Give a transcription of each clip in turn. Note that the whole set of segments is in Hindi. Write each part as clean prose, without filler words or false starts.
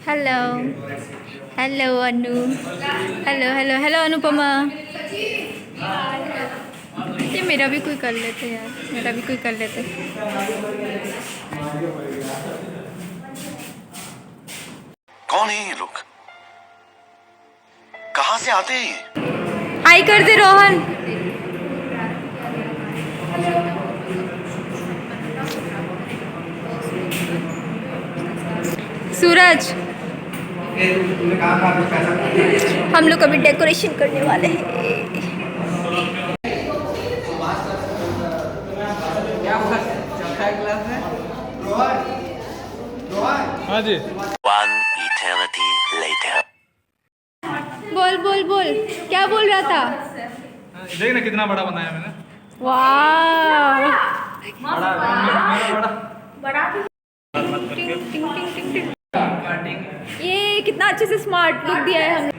Hello hello Anu. Hello hello hello Anupama. ये मेरा भी कोई कर लेते यार, मेरा भी कोई कर लेते। कौन है ये लोग? कहाँ से आते हैं ये? हाय कर दे रोहन। सूरज, हम लोग अभी डेकोरेशन करने वाले हैं। हाँ जी। One eternity later. बोल बोल बोल, क्या बोल रहा था? देख ना कितना बड़ा बनाया मैंने। वाह, बड़ा मेरा बड़ा। टिंग टिंग टिंग टिंग टिंग। ये कितना अच्छे से स्मार्ट लुक दिया है हमने।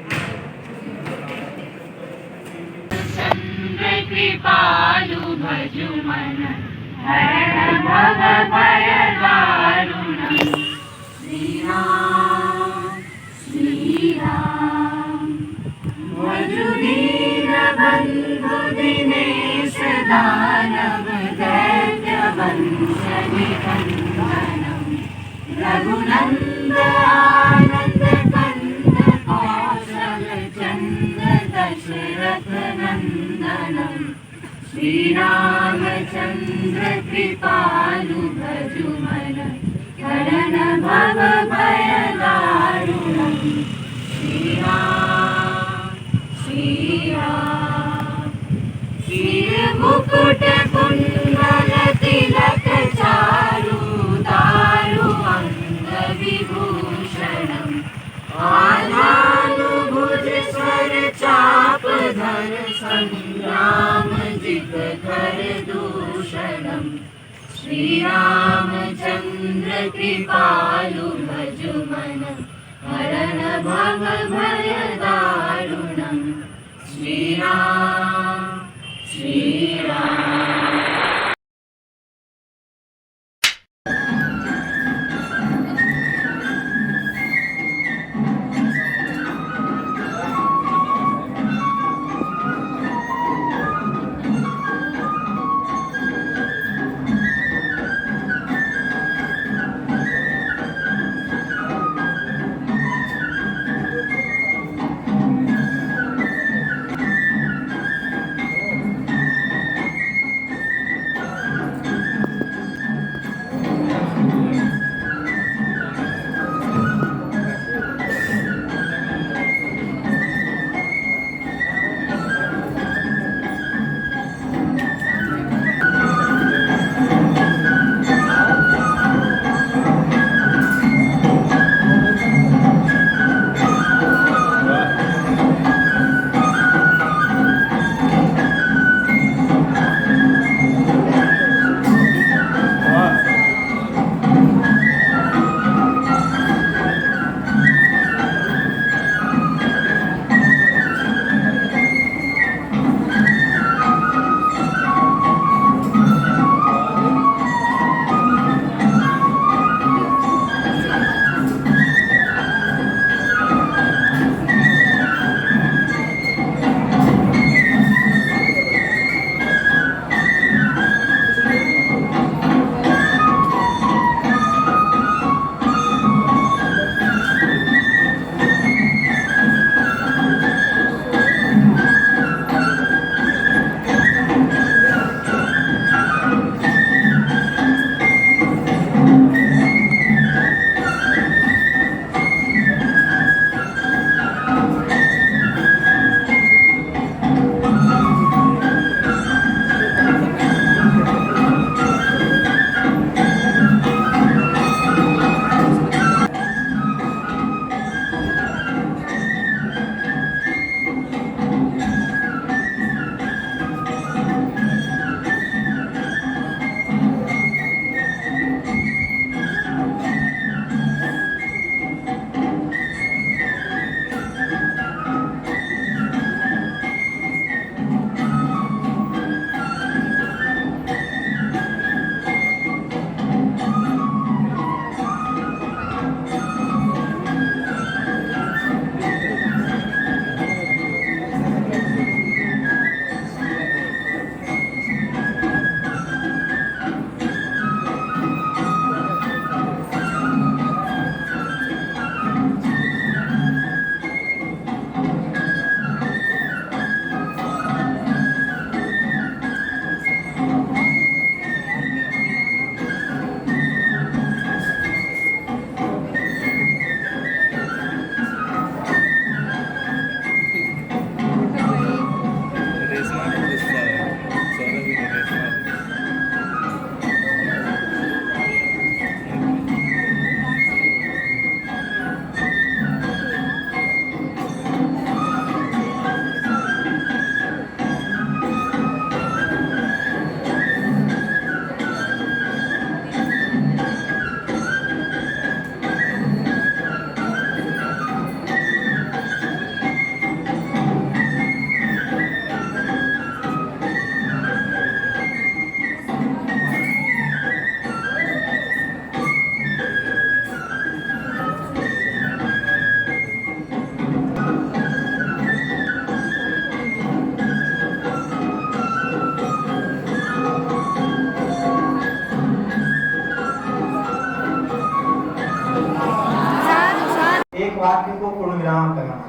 कृपालु भजुमन हरण भव भय दारुणं श्री राम भजुदीन बंधु दिनेश दानव दैत्य वंश निकंदनं रघुनंद आनंद कंद कौशल चंद्र दशरथ नंदनं श्री रामचंद्र कृपालु भजुमन हरण भव भय दारुणं श्री राम सिर मुकुट कुंडल तिलक चारु दारु अंग विभूषणम् आजानुभुज स्वर चाप धर संग्राम जित कर दूषणम् श्री रामचंद्र कृपालु भजुमन हरण भव भय दारुणम् श्री राम वाक्य को पूर्ण विराम लगाना।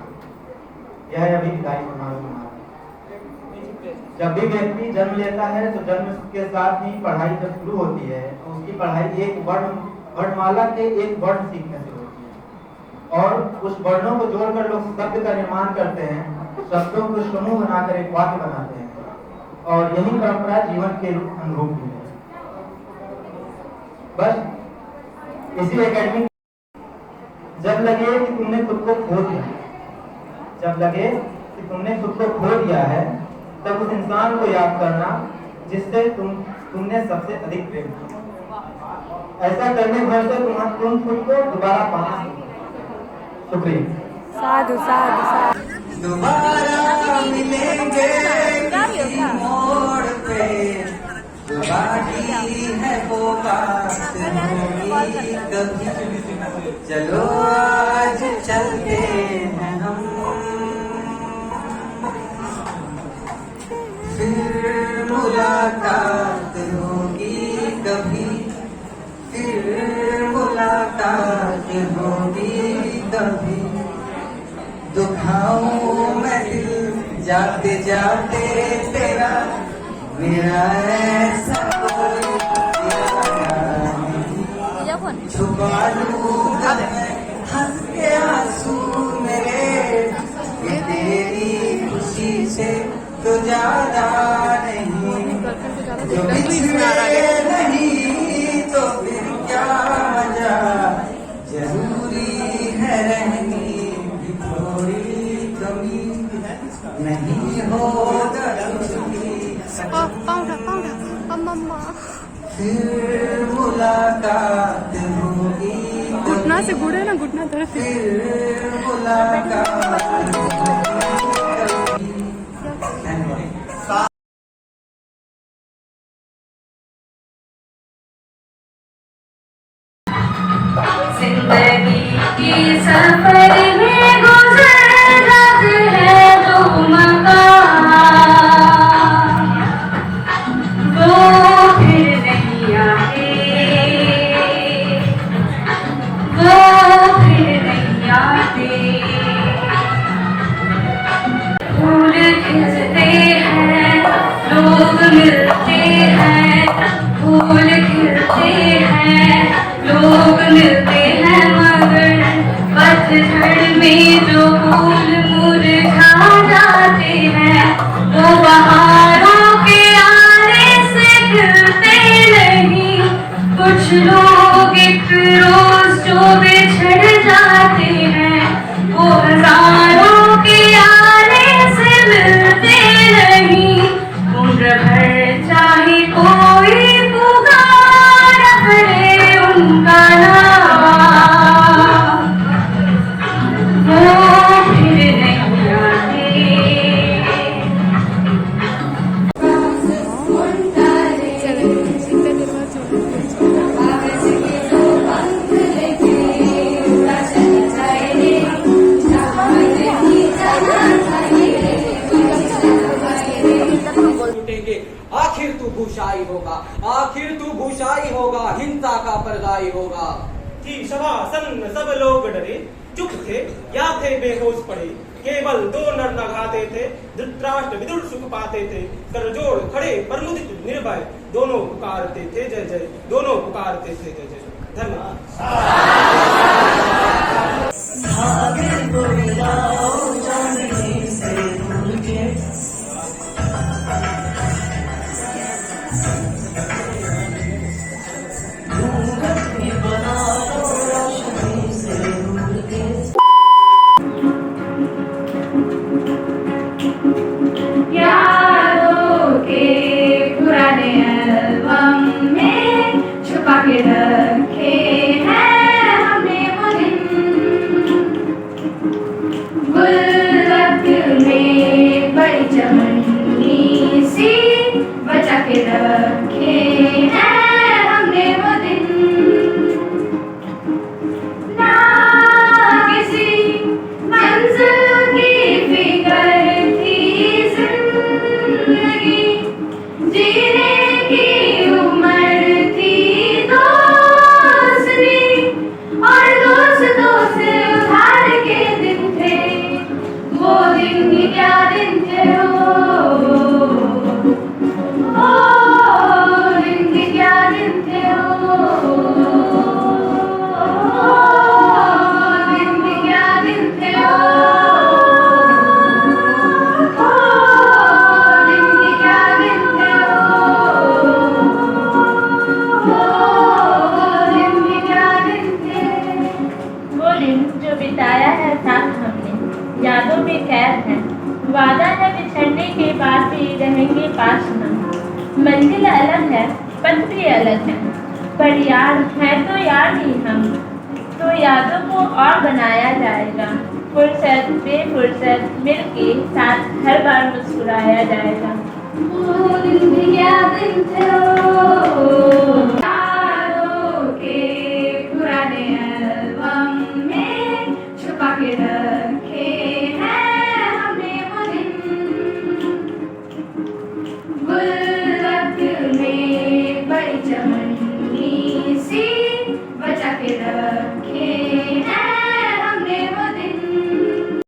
यह है अभी विदाई समारोह हमारा। जब भी व्यक्ति जन्म लेता है तो जन्म के साथ ही पढ़ाई जब शुरू होती है तो उसकी पढ़ाई एक वर्णमाला के एक वर्ण सीखने से होती है और उस वर्णों को जोड़कर लोग शब्द का निर्माण करते हैं, शब्दों को समूह बनाकर एक वाक्य बनाते हैं और यही परंपरा जीवन के अनुरूप है। बस इसी एकेडमी जब लगे कि तुमने खुद को खो दिया, जब लगे कि तुमने खुद को खो दिया है, तब उस इंसान को याद करना जिससे तुमने सबसे अधिक प्रेम किया। ऐसा करने भर से तुम खुद को दोबारा पाना। शुक्रिया। साधु साधु साधु। दोबारा मिलेंगे किसी मोड़ पे, बाकी है वो बात होगी कभी। चलो आज चलते हैं हम, फिर मुलाकात होगी कभी, फिर मुलाकात होगी कभी। दुखाऊं मैं दिल जाते जाते तेरा, मेरा ऐसा कोई इरादा नहीं। छुपा लूंगा मैं हंस के आंसू मेरे, ये तेरी खुशी से तो ज्यादा नहीं। जो बिछड़े नहीं तो फिर क्या मजा, जरूरी है रहनी भी थोड़ी कमी, नहीं होगा फिर मुलाकात होगी। घुटना से गुड़े ना, घुटना दर्द। फिर मुलाकात जिंदगी की सफर में गुजर है दो मकान, वो फिर नहीं आते, वो फिर नहीं आते। फूल खिलते हैं, लोग मिलते हैं, फूल खिलते हैं, लोग मिलते हैं, मगर पतझड़ में जो फूल मुरझा जाते हैं, वो बहारों के आने से खिलते नहीं। कुछ लोग एक रोज जो बिछड़ जाते हैं, वो हजारों के आने से मिलते नहीं। उम्र भर चाहे कोई पुकार करे उनका नाम, वो फिर नहीं आते। आखिर तू भूषाई होगा, आखिर तू भूषाई होगा, हिंसा का परदाई होगा। कि शवासन सब लोग डरे, चुप थे या थे बेहोश पड़े। केवल दो नर नगाते थे, धृतराष्ट्र विदुर सुख पाते थे। करजोड़ खड़े प्रमुदित निर्भय, दोनों पुकारते थे जय जय, दोनों पुकारते थे जय जय। धन्यवाद। यादों के पुराने एल्बम में छुपा के रखे हैं यादों में कैद हैं। वादा है बिछड़ने के बाद भी रहेंगे पास हम। मंजिल अलग है, पथ भी अलग है, पर यार है तो यार ही हम। तो यादों को और बनाया जाएगा, फुर्सत बेफुर्सत मिलके साथ हर बार मुस्कुराया जाएगा। वो दिन भी क्या दिन थे, यादों के पुराने एल्बम में छुपा के